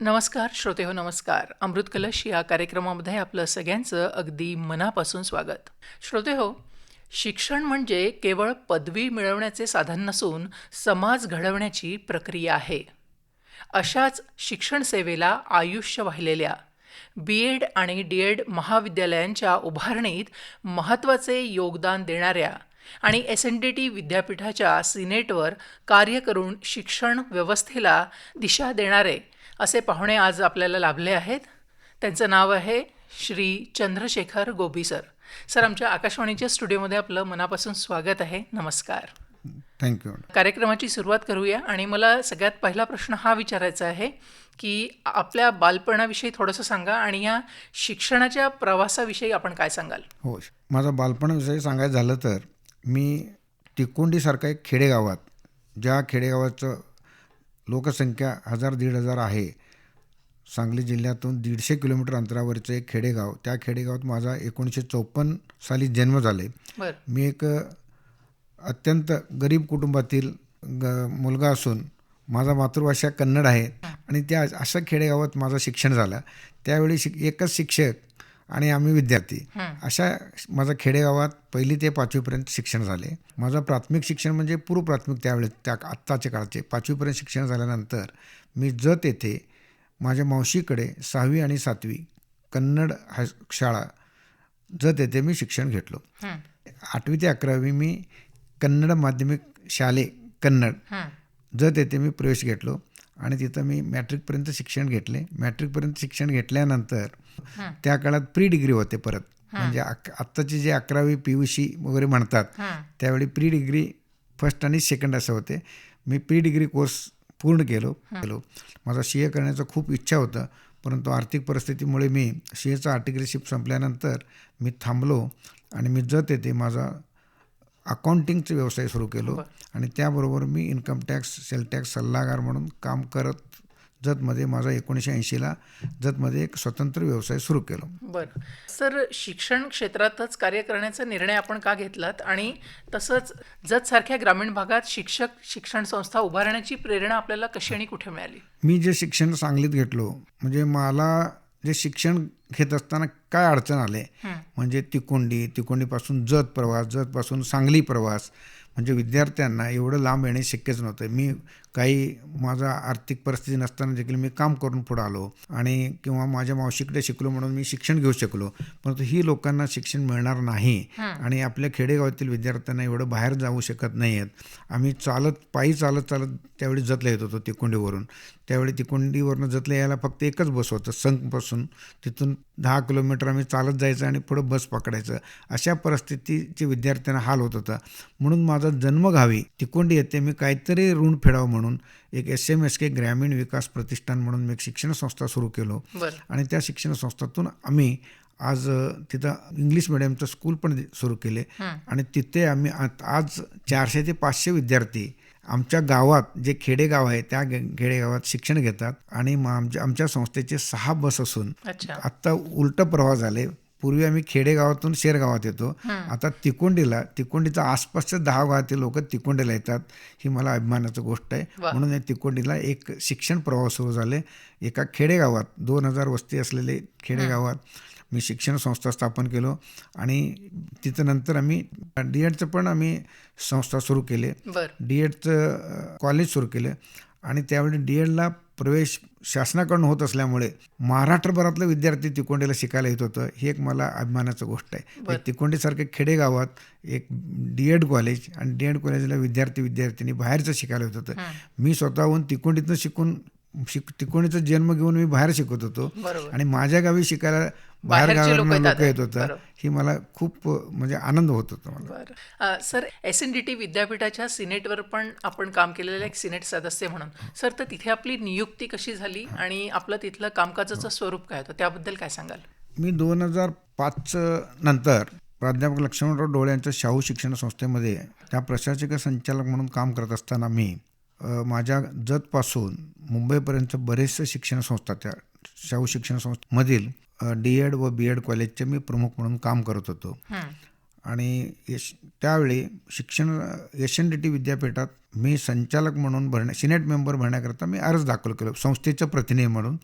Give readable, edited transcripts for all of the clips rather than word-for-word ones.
नमस्कार श्रोते हो, नमस्कार. अमृत कलश या कार्यक्रमामध्ये आपलं सगळ्यांचं अगदी मनापासून स्वागत. श्रोते हो, शिक्षण म्हणजे केवळ पदवी मिळवण्याचे साधन नसून समाज घडवण्याची प्रक्रिया आहे. अशाच शिक्षण सेवेला आयुष्य वाहिलेल्या बी.एड आणि डी.एड महाविद्यालयांच्या उभारणीत महत्त्वाचे योगदान देणाऱ्या आणि एस.एन.डी.टी विद्यापीठाच्या सिनेटवर कार्य करून शिक्षण व्यवस्थेला दिशा देणारे असे पाहुणे आज आपल्याला लाभले आहेत. त्यांचं नाव आहे श्री चंद्रशेखर गोबी सर. सर, आमच्या आकाशवाणीच्या स्टुडिओमध्ये आपलं मनापासून स्वागत आहे. नमस्कार. थँक्यू. कार्यक्रमाची सुरुवात करूया आणि मला सगळ्यात पहिला प्रश्न हा विचारायचा आहे की आपल्या बालपणाविषयी थोडंसं सांगा आणि या शिक्षणाच्या प्रवासाविषयी आपण काय सांगाल? हो, माझा बालपणाविषयी सांगायचं झालं तर मी तिकोंडीसारखा एक खेडेगावात, ज्या खेडेगावाचं लोकसंख्या 1000-1500 आहे, सांगली जिल्ह्यातून 150 किलोमीटर अंतरावरचं एक खेडेगाव, त्या खेडेगावात माझा 1954 साली जन्म झाले. बरं. मी एक अत्यंत गरीब कुटुंबातील मुलगा असून माझा मातृभाषा कन्नड आहे आणि त्या अशा खेडेगावात माझं शिक्षण झालं. त्यावेळी एकच शिक्षक आणि आम्ही विद्यार्थी, अशा माझं खेडेगावात 1ली ते 5वीपर्यंत शिक्षण झाले. माझं प्राथमिक शिक्षण म्हणजे पूर्व प्राथमिक त्यावेळेस, त्या आत्ताच्या काळचे 5वीपर्यंत शिक्षण झाल्यानंतर मी जत येथे माझ्या मावशीकडे 6वी आणि 7वी कन्नड शाळा जत येथे मी शिक्षण घेतलो. 8वी ते 11वी मी कन्नड माध्यमिक शाळे कन्नड जत येथे मी प्रवेश घेतलो आणि तिथं मी मॅट्रिकपर्यंत शिक्षण घेतले. मॅट्रिकपर्यंत शिक्षण घेतल्यानंतर त्या काळात प्री डिग्री होते परत, म्हणजे आत्ताची जे 11वी PUC वगैरे म्हणतात, त्यावेळी प्री डिग्री फर्स्ट आणि सेकंड असं होते. मी प्री डिग्री कोर्स पूर्ण केलो. माझा CA करण्याचं खूप इच्छा होतं, परंतु आर्थिक परिस्थितीमुळे मी CAचं आर्टिकलशिप संपल्यानंतर मी थांबलो आणि मी जत येथे माझा अकाउंटिंगचा व्यवसाय सुरू केलो आणि त्याबरोबर मी इन्कम टॅक्स, सेल टॅक्स सल्लागार म्हणून काम करत जतमध्ये माझा 1980ला जतमध्ये एक स्वतंत्र व्यवसाय सुरू केलो. बरं. सर, शिक्षण क्षेत्रातच कार्य करण्याचा निर्णय आपण का घेतलात आणि तसंच जतसारख्या ग्रामीण भागात शिक्षण संस्था उभारण्याची प्रेरणा आपल्याला कशी आणि कुठे मिळाली? मी जे शिक्षण सांगलीत घेतलो, म्हणजे मला जे शिक्षण घेत असताना काय अडचण आले, म्हणजे तिकोंडीपासून जत प्रवास, जतपासून सांगली प्रवास, म्हणजे विद्यार्थ्यांना एवढं लांब येणे शक्यच नव्हतं. मी काही माझा आर्थिक परिस्थिती नसताना देखील मी काम करून पुढं आलो आणि किंवा माझ्या मावशीकडे शिकलो म्हणून मी शिक्षण घेऊ शकलो, परंतु ही लोकांना शिक्षण मिळणार नाही आणि आपल्या खेडेगावातील विद्यार्थ्यांना एवढं बाहेर जाऊ शकत नाही आहेत. आम्ही पायी चालत त्यावेळी जतला येत होतो तिकोंडीवरून. त्यावेळी तिकोंडीवरून जतला यायला फक्त एकच बस होतं, संकपासून. तिथून 10 किलोमीटर आम्ही चालत जायचं आणि पुढं बस पकडायचं. अशा परिस्थितीचे विद्यार्थ्यांना हाल होत होता. म्हणून माझा जन्मगावी तिकोंडी येथे मी काहीतरी ऋण फेडावं म्हणून एक SMSK ग्रामीण विकास प्रतिष्ठान म्हणून मी एक शिक्षण संस्था सुरू केलो आणि त्या शिक्षण संस्थेतून आम्ही आज तिथं इंग्लिश मिडियमचं स्कूल पण सुरू केले आणि तिथे आम्ही आज 400 ते 500 विद्यार्थी आमच्या गावात, जे खेडेगाव आहे त्या खेडेगावात शिक्षण घेतात आणि आमच्या संस्थेचे 6 बस असून आत्ता उलट प्रवाह झाले. पूर्वी आम्ही खेडेगावातून शेरगावात येतो, आता तिकोंडीचा आसपासच्या 10 गावातील लोक तिकोंडीला येतात. ही मला अभिमानाची गोष्ट आहे. म्हणून तिकोंडीला एक शिक्षण प्रवाह सुरू झाले. एका खेडेगावात 2000 वस्ती असलेले खेडेगावात मी शिक्षण संस्था स्थापन केलो आणि तिथं नंतर आम्ही डी.एडचं पण आम्ही संस्था सुरू केले. डी.एडचं कॉलेज सुरू केलं आणि त्यावेळी डी.एडला प्रवेश शासनाकडून होत असल्यामुळे महाराष्ट्रभरातलं विद्यार्थी तिकोंडीला शिकायला येत होतं. ही एक मला अभिमानाची गोष्ट आहे. तिकोंडीसारख्या खेडेगावात एक डी.एड कॉलेज आणि डी.एड कॉलेजला विद्यार्थी बाहेरचं शिकायला येत होतं. मी स्वतःहून तिकोंडीतनं तिकोंडीचा जन्म घेऊन मी बाहेर शिकत होतो आणि माझ्या गावी शिकायला बाहेर गावातून लोक येत होतं. ही मला खूप म्हणजे आनंद होत होता मला. सर, एस.एन.डी.टी विद्यापीठाच्या सिनेटवर पण आपण काम केलेलं एक सिनेट सदस्य म्हणून. सर, तर तिथे आपली नियुक्ती कशी झाली आणि आपलं तिथलं कामकाजाचं स्वरूप काय होतं त्याबद्दल काय सांगाल? मी 2005 नंतर प्राध्यापक लक्ष्मणराव डोळे यांच्या शाहू शिक्षण संस्थेमध्ये त्या प्रशासकीय संचालक म्हणून काम करत असताना मी माझ्या जतपासून मुंबईपर्यंत बरेचसे शिक्षण संस्था, त्या शाहू शिक्षण संस्थेमधील डी.एड व बी.एड कॉलेजचे मी प्रमुख म्हणून काम करत होतो आणि त्यावेळी SNDT विद्यापीठात मी संचालक म्हणून सिनेट मेंबर भरण्याकरता मी अर्ज दाखल केलो संस्थेचं प्रतिनिधी म्हणून.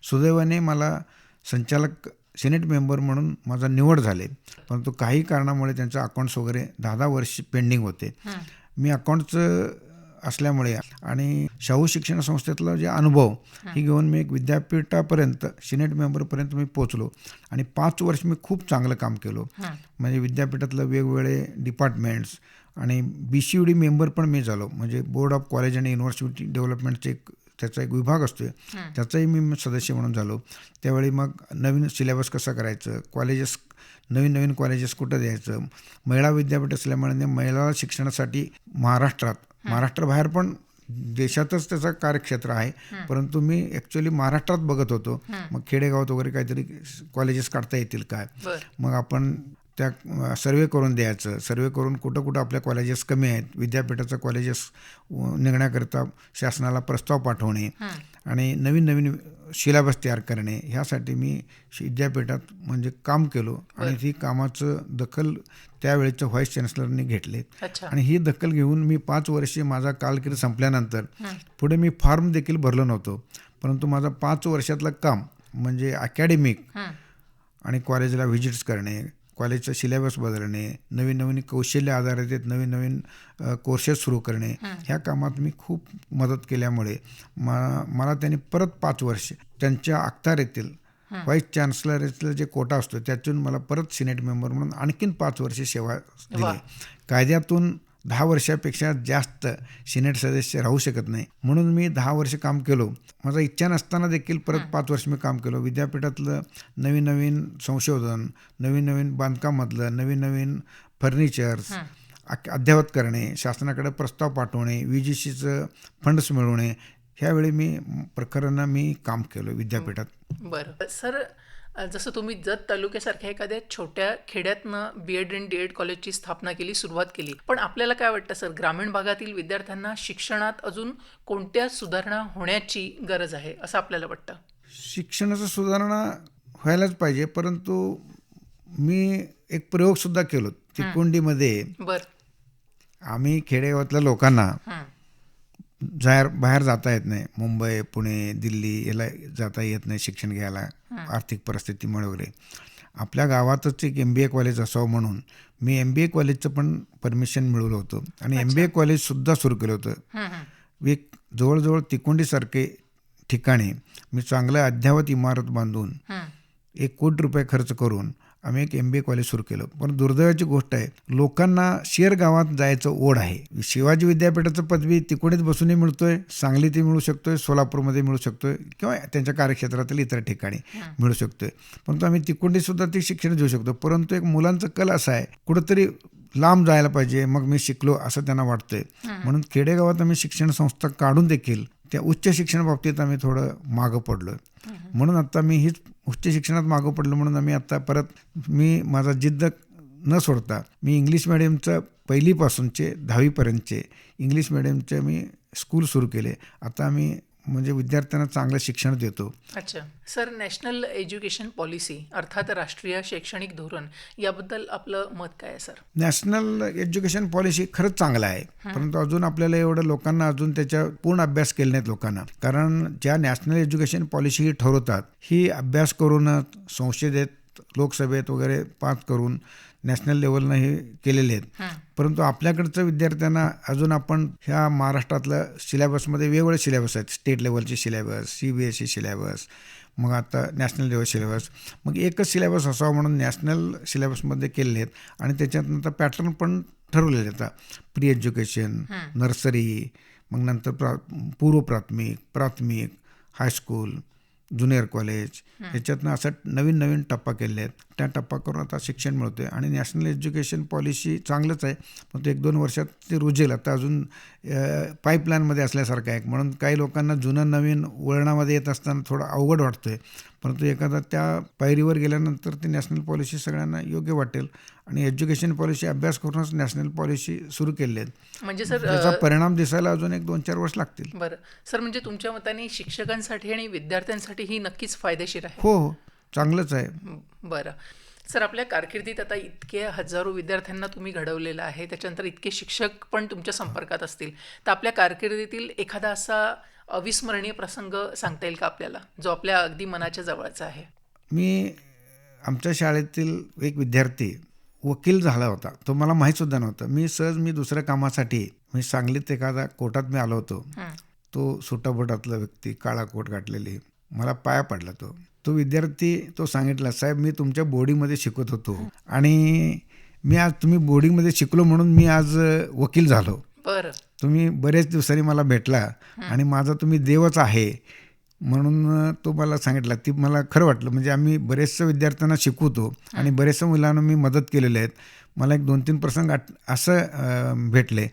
सुदैवाने मला संचालक सिनेट मेंबर म्हणून माझा निवड झाले, परंतु काही कारणामुळे त्यांचं अकाउंट्स वगैरे 10 वर्ष पेंडिंग होते. मी अकाउंट्सचं असल्यामुळे आणि शाहू शिक्षण संस्थेतला जे अनुभव हे घेऊन मी एक विद्यापीठापर्यंत सिनेट मेंबरपर्यंत मी पोचलो आणि 5 वर्ष मी खूप चांगलं काम केलो. म्हणजे विद्यापीठातलं वेगवेगळे डिपार्टमेंट्स आणि BCUD मेंबर पण मी झालो. म्हणजे बोर्ड ऑफ कॉलेज आणि युनिव्हर्सिटी डेव्हलपमेंटचे त्याचा एक विभाग असतो, त्याचाही मी सदस्य म्हणून झालो. त्यावेळी मग नवीन सिलेबस कसं करायचं, नवीन कॉलेजेस कुठं द्यायचं, महिला विद्यापीठ असल्यामुळे महिला शिक्षणासाठी महाराष्ट्राबाहेर पण देशातच त्याचं कार्यक्षेत्र आहे, परंतु मी ॲक्च्युली महाराष्ट्रात बघत होतो. मग खेडेगावात वगैरे काहीतरी कॉलेजेस काढता येतील काय, मग आपण त्या सर्वे करून द्यायचं. सर्वे करून कुठं आपल्या कॉलेजेस कमी आहेत, विद्यापीठाचं कॉलेजेस निघण्याकरता शासनाला प्रस्ताव पाठवणे आणि नवीन सिलेबस तयार करणे, ह्यासाठी मी विद्यापीठात म्हणजे काम केलो. आणि ती कामाचं दखल त्यावेळेच्या व्हाईस चान्सलरने घेतले आणि ही दखल घेऊन मी 5 वर्षे माझा कालकिर्द संपल्यानंतर पुढे मी फॉर्म देखील भरलो नव्हतो, परंतु माझा 5 वर्षातलं काम म्हणजे अकॅडमिक आणि कॉलेजला व्हिजिट्स करणे, कॉलेजचं सिलेबस बदलणे, नवीन कौशल्य आधारित नवीन कोर्सेस सुरू करणे, ह्या कामात मी खूप मदत केल्यामुळे मला त्यांनी परत 5 वर्ष त्यांच्या अखत्यारीतील व्हाईस चान्सलरचं जे कोटा असतो त्यातून मला परत सिनेट मेंबर म्हणून आणखीन 5 वर्षे सेवा दिली. कायद्यातून 10 वर्षापेक्षा जास्त सिनेट सदस्य राहू शकत नाही, म्हणून मी 10 वर्ष काम केलो. माझा इच्छा नसताना देखील परत 5 वर्ष मी काम केलो. विद्यापीठातलं नवीन संशोधन, नवीन बांधकामातलं नवीन फर्निचर्स अद्ययावत करणे, शासनाकडे प्रस्ताव पाठवणे, VGCचं फंड्स मिळवणे, ह्यावेळी मी काम केलं विद्यापीठात. बरं सर, जसं तुम्ही जत तालुक्यासारख्या एखाद्या छोट्या खेड्यातनं BEd आणि DEd कॉलेजची स्थापना केली, सुरुवात केली, पण आपल्याला काय वाटतं सर, ग्रामीण भागातील विद्यार्थ्यांना शिक्षणात अजून कोणत्या सुधारणा होण्याची गरज आहे असं आपल्याला वाटतं? शिक्षणाचं सुधारणा व्हायलाच पाहिजे, परंतु मी एक प्रयोगसुद्धा केलो तिकोंडीमध्ये. आम्ही खेडेगावातल्या लोकांना बाहेर जाता येत नाही, मुंबई, पुणे, दिल्ली याला जाता येत नाही शिक्षण घ्यायला आर्थिक परिस्थितीमुळे वगैरे. आपल्या गावातच एक MBA कॉलेज असावं म्हणून मी MBA कॉलेजचं पण परमिशन मिळवलं होतं आणि MBA कॉलेजसुद्धा सुरू केलं होतं. एक जवळजवळ तिकोंडीसारखे ठिकाणी मी चांगलं अद्ययावत इमारत बांधून 1 कोटी रुपये खर्च करून आम्ही एक MBA कॉलेज सुरू केलं. पण दुर्दैवाची गोष्ट आहे, लोकांना शेर गावात जायचं ओढ आहे. शिवाजी विद्यापीठाचं पदवी तिकोडीत बसूनही मिळतोय, सांगलीतही मिळू शकतोय, सोलापूरमध्ये मिळू शकतोय किंवा त्यांच्या कार्यक्षेत्रातील इतर ठिकाणी मिळू शकतोय, परंतु आम्ही तिकोंडीसुद्धा ते शिक्षण घेऊ शकतो. परंतु एक मुलांचं कल असा आहे, कुठंतरी लांब जायला पाहिजे, मग मी शिकलो असं त्यांना वाटतंय. म्हणून खेडेगावात आम्ही शिक्षण संस्था काढून देखील त्या उच्च शिक्षणाबाबतीत आम्ही थोडं मागं पडलो. म्हणून आता मी हीच उच्च शिक्षणात मागं पडलो म्हणून आम्ही आता परत माझा जिद्द न सोडता मी इंग्लिश मिडियमचं 1लीपासूनचे 10वीपर्यंतचे इंग्लिश मिडियमचे मी स्कूल सुरू केले. आता आम्ही म्हणजे विद्यार्थ्यांना चांगलं शिक्षण देतो. अच्छा सर, नॅशनल एज्युकेशन पॉलिसी अर्थात राष्ट्रीय शैक्षणिक धोरण याबद्दल आपलं मत काय आहे सर? नॅशनल एज्युकेशन पॉलिसी खरंच चांगलं आहे, परंतु अजून आपल्याला एवढं लोकांना अजून त्याच्या पूर्ण अभ्यास केले नाहीत लोकांना. कारण ज्या नॅशनल एज्युकेशन पॉलिसी ही ठरवतात ही अभ्यास करूनच संसदेत लोकसभेत वगैरे पास करून नॅशनल लेवलनं हे केलेले आहेत. परंतु आपल्याकडचं विद्यार्थ्यांना अजून आपण ह्या महाराष्ट्रातल्या सिलेबसमध्ये वेगवेगळे सिलेबस आहेत. स्टेट लेवलचे सिलेबस, CBSE सिलेबस, मग आता नॅशनल लेवल सिलेबस. मग एकच सिलेबस असावा म्हणून नॅशनल सिलेबसमध्ये केलेले आहेत आणि त्याच्यात पॅटर्न पण ठरवलेले आहेत. प्री एज्युकेशन, नर्सरी, मग नंतर पूर्व प्राथमिक, हायस्कूल, ज्युनियर कॉलेज, ह्याच्यातनं असं नवीन टप्पा केले आहेत. त्या टप्पा करून आता शिक्षण मिळतं आहे आणि नॅशनल एज्युकेशन पॉलिसी चांगलंच आहे, पण ते 1-2 वर्षात ते रुजेल. आता अजून पाईपलाईनमध्ये असल्यासारखं आहे, म्हणून काही लोकांना जुनं नवीन वळणामध्ये येत असताना थोडं अवघड वाटतं आहे, परंतु एखादा त्या पायरीवर गेल्यानंतर ती नॅशनल पॉलिसी सगळ्यांना योग्य वाटेल आणि एज्युकेशन पॉलिसी अभ्यास करूनच नॅशनल पॉलिसी सुरू केली आहेत. म्हणजे सर त्याचा परिणाम दिसायला अजून 1-2-4 वर्ष लागतील. बरं सर, म्हणजे तुमच्या मताने शिक्षकांसाठी आणि विद्यार्थ्यांसाठी ही नक्कीच फायदेशीर आहे? हो, चांगलंच आहे. बरं सर, आपल्या कारकिर्दीत आता इतके हजारो विद्यार्थ्यांना तुम्ही घडवलेलं आहे, त्याच्यानंतर इतके शिक्षक पण तुमच्या संपर्कात असतील, तर आपल्या कारकिर्दीतील एखादा असा अविस्मरणीय प्रसंग सांगता येईल का आपल्याला, जो आपल्या अगदी मनाच्या जवळचा आहे? मी आमच्या शाळेतील एक विद्यार्थी वकील झाला होता. तो मला माहीतसुद्धा नव्हतं. मी दुसऱ्या कामासाठी सांगलीत एखादा कोर्टात मी आलो होतो. हं. तो सुटाबुटातला व्यक्ती, काळा कोट घातलेली, मला पाया पडला तो. तो विद्यार्थी तो सांगितला, साहेब मी तुमच्या बोर्डिंगमध्ये शिकत होतो आणि तुम्ही बोर्डिंगमध्ये शिकलो म्हणून मी आज वकील झालो. बरं. तुम्ही बरेच दिवसांनी मला भेटला आणि माझा तुम्ही देवच आहे म्हणून तो मला सांगितला. ती मला खरं वाटलं. म्हणजे आम्ही बरेचशा विद्यार्थ्यांना शिकवतो आणि बरेचशा मुलांना मी मदत केलेली आहेत. मला एक 2-3 प्रसंग असं भेटले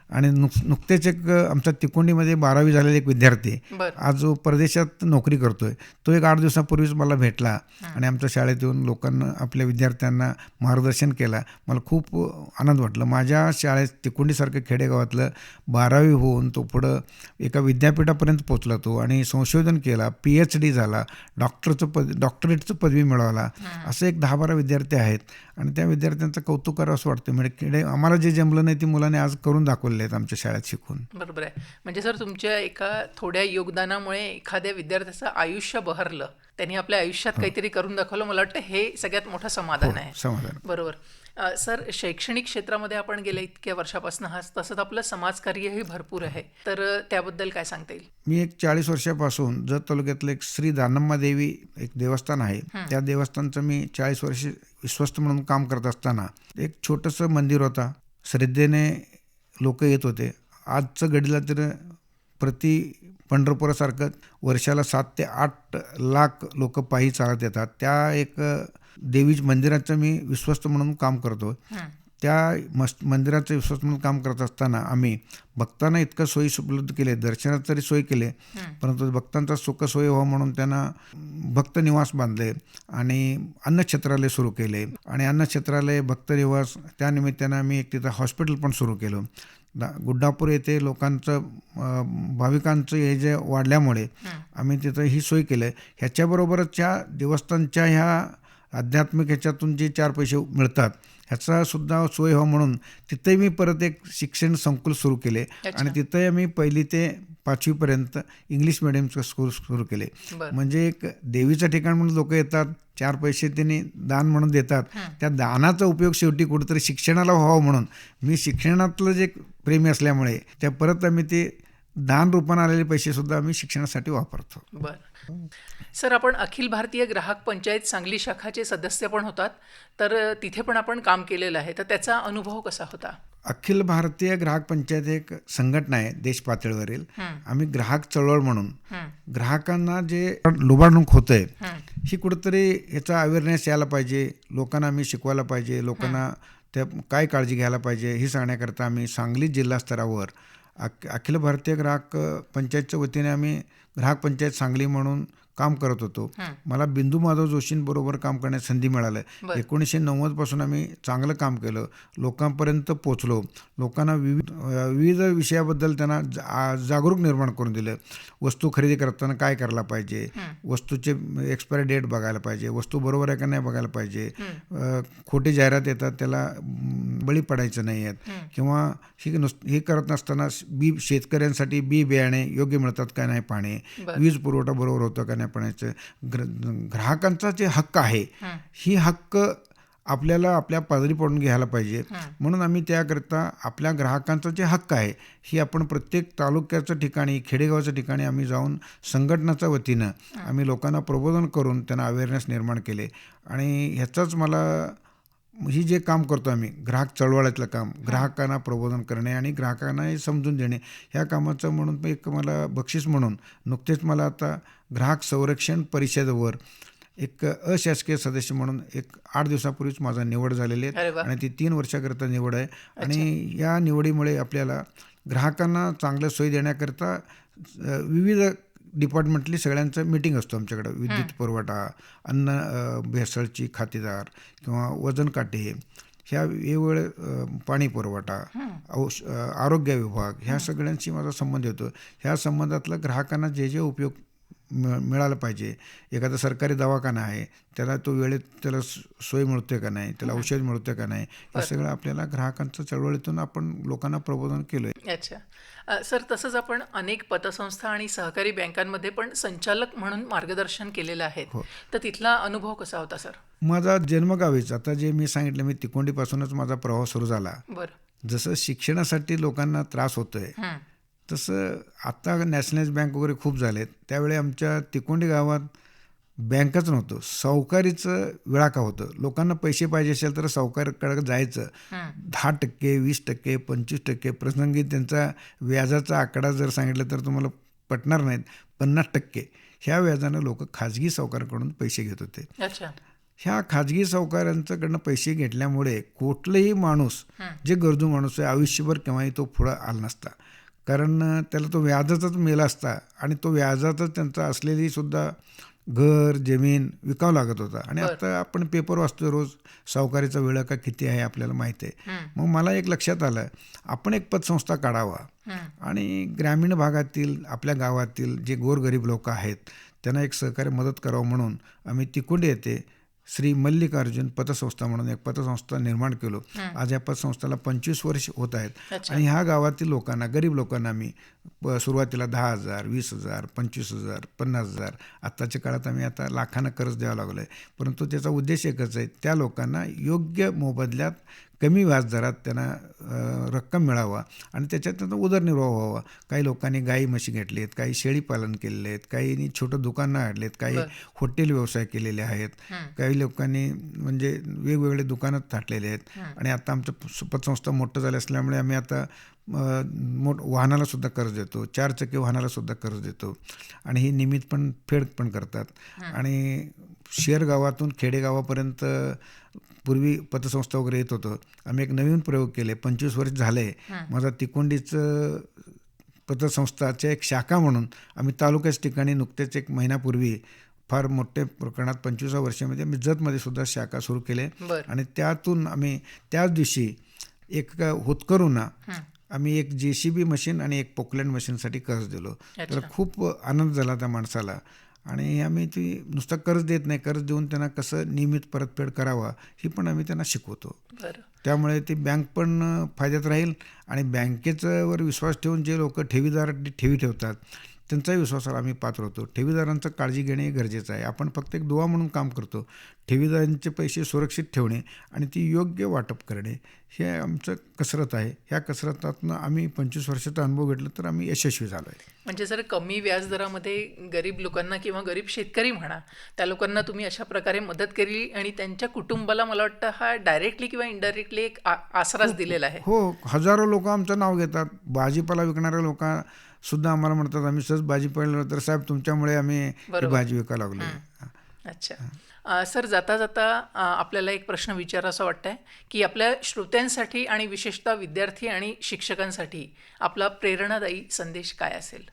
आणि नुकतेच एक आमच्या तिकोंडीमध्ये 12वी झालेला एक विद्यार्थी बरं. आज जो परदेशात नोकरी करतोय, तो एक 8 दिवसापूर्वीच मला भेटला आणि आमच्या शाळेत येऊन लोकांना, आपल्या विद्यार्थ्यांना मार्गदर्शन केला. मला खूप आनंद वाटला. माझ्या शाळेत तिकोंडीसारख्या खेडेगावातलं 12वी होऊन तो पुढं एका विद्यापीठापर्यंत पोचला तो आणि संशोधन केला, PhD झाला, डॉक्टरेटचं पदवी मिळवला. असं एक 10-12 विद्यार्थी आहेत आणि त्या विद्यार्थ्यांचं कौतुक करावं असं वाटतं. म्हणजे आम्हाला जे जमलं नाही ती मुलांनी आज करून दाखवले आहेत आमच्या शाळेत शिकून. बरोबर आहे. म्हणजे सर, तुमच्या एका थोड्या योगदानामुळे एखाद्या विद्यार्थ्याचं आयुष्य बहरलं, त्यांनी आपल्या आयुष्यात काहीतरी करून दाखवलं, मला वाटतं हे सगळ्यात मोठं समाधान आहे. समाधान. बरोबर. सर, शैक्षणिक क्षेत्रामध्ये आपण गेल्या इतक्या वर्षापासून आहात, तसंच आपलं समाजकार्यही भरपूर आहे, तर त्याबद्दल काय सांगता येईल? मी एक 40 वर्षापासून जत तालुक्यातलं एक श्री दानम्मा देवी एक देवस्थान आहे, त्या देवस्थानचं मी 40 वर्ष विश्वस्त म्हणून काम करत असताना एक छोटंसं मंदिर होता. श्रद्धेने लोक येत होते. आजचं घडीला तर प्रति पंढरपुरासारखं वर्षाला 7 ते 8 लाख लोक पायी चालत येतात. त्या एक देवी मंदिराचं मी विश्वस्त म्हणून काम करतो. त्या मंदिराचं विश्वस्त म्हणून काम करत असताना आम्ही भक्तांना इतकं सोयी उपलब्ध केले, दर्शनात तरी सोय केले, परंतु भक्तांचा सुख सोय व्हावं म्हणून त्यांना भक्त निवास बांधले आणि अन्नछत्रालय सुरू केले आणि अन्नछत्रालय, भक्तनिवास, त्यानिमित्तानं आम्ही एक तिथं हॉस्पिटल पण सुरू केलं. गुड्डापूर येथे लोकांचं, भाविकांचं हे जे वाढल्यामुळे आम्ही तिथं ही सोय केलं. ह्याच्याबरोबरच ह्या देवस्थानच्या ह्या आध्यात्मिक ह्याच्यातून जे 4 पैसे मिळतात ह्याचा सुद्धा सोय व्हावं म्हणून तिथे मी परत एक शिक्षण संकुल सुरू केले आणि तिथे आम्ही 1ली ते 5वीपर्यंत इंग्लिश मिडियमचं स्कूल सुरू केले. म्हणजे एक देवीचं ठिकाण म्हणून लोक येतात, 4 पैसे त्यांनी दान म्हणून देतात, त्या दानाचा उपयोग शेवटी कुठेतरी शिक्षणाला व्हावं म्हणून मी शिक्षणातलं जे प्रेमी असल्यामुळे त्या परत आम्ही ते दान रूपाने आलेले पैसे सुद्धा आम्ही शिक्षणासाठी वापरतो. बरं. सर, आपण अखिल भारतीय ग्राहक पंचायत सांगली शाखाचे सदस्य पण होतात, तर तिथे पण आपण काम केलेलं आहे, तर त्याचा अनुभव कसा होता? अखिल भारतीय ग्राहक पंचायत एक संघटना आहे देश पातळीवरील. आम्ही ग्राहक चळवळ म्हणून ग्राहकांना जे लुबाडणूक होतंय ही कुठंतरी याचा अवेअरनेस यायला पाहिजे, लोकांना आम्ही शिकवायला पाहिजे, लोकांना त्या काय काळजी घ्यायला पाहिजे ही सांगण्याकरता आम्ही सांगली जिल्हा स्तरावर अखिल भारतीय ग्राहक पंचायतच्या वतीने आम्ही ग्राहक पंचायत सांगली म्हणून काम करत होतो. मला बिंदू माधव जोशींबरोबर काम करण्याची संधी मिळाली. 1990 पासून आम्ही चांगलं काम केलं, लोकांपर्यंत पोचलो, लोकांना विविध विषयाबद्दल त्यांना जागरूक निर्माण करून दिलं. वस्तू खरेदी करताना काय करायला पाहिजे, वस्तूचे एक्सपायरी डेट बघायला पाहिजे, वस्तू बरोबर आहे का नाही बघायला पाहिजे, खोटी जाहिरात येतात त्याला बळी पडायचं नाही आहेत, किंवा हे करत नसताना शेतकऱ्यांसाठी बी बियाणे योग्य मिळतात का नाही पाहणे, वीज पुरवठा बरोबर होतो का नाही पाण्याचं. ग्राहकांचा जे हक्क आहे ही हक्क आपल्याला आपल्या पादरी पडून घ्यायला पाहिजे. म्हणून आम्ही त्याकरता आपल्या ग्राहकांचा जे हक्क आहे ही आपण प्रत्येक तालुक्याच्या ठिकाणी, खेडेगावाच्या ठिकाणी आम्ही जाऊन संघटनाच्या वतीनं आम्ही लोकांना प्रबोधन करून त्यांना अवेअरनेस निर्माण केले. आणि ह्याचाच मला ही जे काम करतो आम्ही ग्राहक चळवळीतलं काम, ग्राहकांना प्रबोधन करणे आणि ग्राहकांना हे समजून देणे, ह्या कामाचं म्हणून एक मला बक्षीस म्हणून नुकतेच मला आता ग्राहक संरक्षण परिषदेवर एक अशासकीय सदस्य म्हणून एक 8 दिवसापूर्वीच माझा निवड झालेली आहे आणि ती 3 वर्षाकरता निवड आहे. आणि या निवडीमुळे आपल्याला ग्राहकांना चांगलं सोयी देण्याकरता विविध डिपार्टमेंटली सगळ्यांचं मीटिंग असतो आमच्याकडं. विद्युत पुरवठा, अन्न भेसळची खातेदार किंवा वजन काटे, ह्या वेगवेगळे पाणी पुरवठा, आरोग्य विभाग, ह्या सगळ्यांशी माझा संबंध येतो. ह्या संबंधातलं ग्राहकांना जे जे उपयोग मिळालं पाहिजे. एखादा सरकारी दवाखाना आहे, त्याला तो वेळेत त्याला सोय मिळते का नाही, त्याला औषध मिळतं का नाही, हे सगळं आपल्याला ग्राहकांच्या चळवळीतून आपण लोकांना प्रबोधन केलं आहे. अच्छा. सर, तसंच आपण अनेक पतसंस्था आणि सहकारी बँकांमध्ये पण संचालक म्हणून मार्गदर्शन केलेलं आहे. तर तिथला अनुभव कसा होता सर? माझा जन्मगावीच आता जे मी सांगितलं, मी तिकोंडीपासूनच माझा प्रवास सुरू झाला. बरं. जसं शिक्षणासाठी लोकांना त्रास होतोय, तसं आता नॅशनलाइज बँक वगैरे खूप झालेत. त्यावेळी आमच्या तिकोंडी गावात बँकच नव्हतं, सावकारीचं विळाका होतं. लोकांना पैसे पाहिजे असेल तर सावकाराकडे जायचं. 10%, 20%, 25%, प्रसंगी त्यांचा व्याजाचा आकडा जर सांगितलं तर तुम्हाला पटणार नाहीत, 50% ह्या व्याजानं लोक खाजगी सावकाराकडून पैसे घेत होते. अच्छा. ह्या खाजगी सावकारांच्याकडनं पैसे घेतल्यामुळे कुठलाही माणूस, जे गरजू माणूस आहे, आयुष्यभर केव्हाही तो पुढं आला नसता. कारण त्याला तो व्याजाचाच मेला असता आणि तो व्याजाचाच त्यांचा असलेली सुद्धा घर जमीन विकावं लागत होता. आणि आता आपण पेपर वाचतो रोज, सावकारीचा विळखा किती आहे आपल्याला माहिती आहे. मग मला एक लक्षात आलं, आपण एक पतसंस्था काढावा आणि ग्रामीण भागातील आपल्या गावातील जे गोरगरीब लोक आहेत त्यांना एक सहकार्य मदत करावं म्हणून आम्ही तिकोंडी येथे श्री मल्लिकार्जुन पतसंस्था म्हणून एक पतसंस्था निर्माण केलो. आज या पतसंस्थेला 25 वर्ष होत आहेत. आणि ह्या गावातील लोकांना, गरीब लोकांना आम्ही सुरुवातीला 10,000, 20,000, 25,000, 50,000, आत्ताच्या काळात आम्ही आता लाखांना कर्ज द्यावं लागलो आहे. परंतु त्याचा उद्देश एकच आहे, त्या लोकांना योग्य मोबदल्यात कमी व्याजदरात त्यांना रक्कम मिळावा आणि त्याच्यात त्यांचा उदरनिर्वाह व्हावा. काही लोकांनी गाई म्हशी घेतली आहेत, काही शेळीपालन केलेले आहेत, काहींनी छोटं दुकानं आणलेत, काही हॉटेल व्यवसाय केलेले आहेत, काही लोकांनी म्हणजे वेगवेगळे दुकानं थाटलेले आहेत. आणि आता आमचं पतसंस्था मोठं झालं असल्यामुळे आम्ही आता वाहनाला सुद्धा कर्ज देतो, 4 चाकी वाहनाला सुद्धा कर्ज देतो. आणि ही नियमित पण फेड पण करतात. आणि शहर गावातून खेडेगावापर्यंत पूर्वी पतसंस्था वगैरे येत होतं. आम्ही एक नवीन प्रयोग केले, 25 वर्ष झाले. माझा तिकोंडीचं पतसंस्थाच्या एक शाखा म्हणून आम्ही तालुक्याच ठिकाणी नुकतेच 1 महिन्यापूर्वी फार मोठ्या प्रकरणात 25व्या वर्षामध्ये आम्ही जतमध्ये सुद्धा शाखा सुरू केले. आणि त्यातून आम्ही त्याच दिवशी एक होतकरूंना आम्ही एक JCB मशीन आणि एक पोकलँड मशीनसाठी कर्ज दिलो. तर खूप आनंद झाला त्या माणसाला. आणि आम्ही ती नुसतं कर्ज देत नाही, कर्ज देऊन त्यांना कसं नियमित परतफेड करावा ही पण आम्ही त्यांना शिकवतो. त्यामुळे ती बँक पण फायद्यात राहील आणि बँकेवर विश्वास ठेवून जे लोक ठेवीदार ठेवी ठेवतात त्यांचाही विश्वासाला आम्ही पात्र होतो. ठेवीदारांचं काळजी घेणे गरजेचं आहे. आपण फक्त एक दुवा म्हणून काम करतो. ठेवीदारांचे पैसे सुरक्षित ठेवणे आणि ती योग्य वाटप करणे हे आमचं कसरत आहे. ह्या कसरतातनं आम्ही 25 वर्षाचा अनुभव घेतला तर आम्ही यशस्वी झालो आहे. म्हणजे जर कमी व्याजदरामध्ये गरीब लोकांना किंवा गरीब शेतकरी म्हणा, त्या लोकांना तुम्ही अशा प्रकारे मदत केली आणि त्यांच्या कुटुंबाला मला वाटतं हा डायरेक्टली किंवा इनडायरेक्टली एक आसराच दिलेला आहे. हो, हजारो लोक आमचं नाव घेतात. भाजीपाला विकणाऱ्या लोक सुद्धा आम्हाला म्हणतात, आम्ही सहज भाजीपाला तर साहेब तुमच्यामुळे आम्ही भाजी विकायला लागलो. अच्छा. सर, जाता जाता आपल्याला एक प्रश्न विचारायचा वाटतंय की आपल्या श्रोत्यांसाठी आणि विशेषतः विद्यार्थी आणि शिक्षकांसाठी आपला प्रेरणादायी संदेश काय असेल?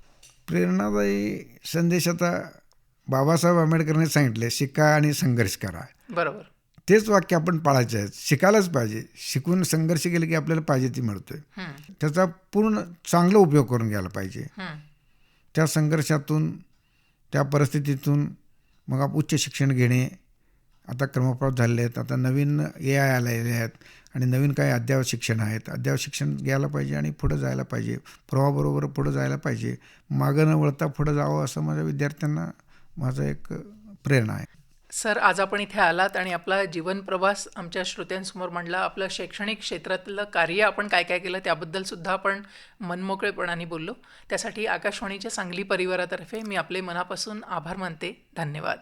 प्रेरणादायी संदेश आता बाबासाहेब आंबेडकरांनी सांगितले, शिका आणि संघर्ष करा. बरोबर. तेच वाक्य आपण पाळायचे आहेत. शिकायलाच पाहिजे. शिकून संघर्ष केले की आपल्याला पाहिजे ती मिळतोय. त्याचा पूर्ण चांगला उपयोग करून घ्यायला पाहिजे. त्या संघर्षातून, त्या परिस्थितीतून मग आपण उच्च शिक्षण घेणे. आता क्रमप्राप्त झालेले आहेत. आता नवीन AI आलेले आहेत आणि नवीन काही अद्ययावत शिक्षण आहेत. अद्ययावत शिक्षण घ्यायला पाहिजे आणि पुढं जायला पाहिजे. प्रवाहाबरोबर पुढं जायला पाहिजे. मागं न वळता पुढं जावं असं माझ्या विद्यार्थ्यांना माझं एक प्रेरणा आहे. सर, आज आपण इथे आलात आणि आपला जीवन प्रवास आमच्या श्रोत्यांसमोर मांडला. आपलं शैक्षणिक क्षेत्रातलं कार्य आपण काय काय केलं त्याबद्दल सुद्धा आपण मनमोकळेपणाने बोललो. त्यासाठी आकाशवाणीच्या सांगली परिवारातर्फे मी आपले मनापासून आभार मानते. धन्यवाद.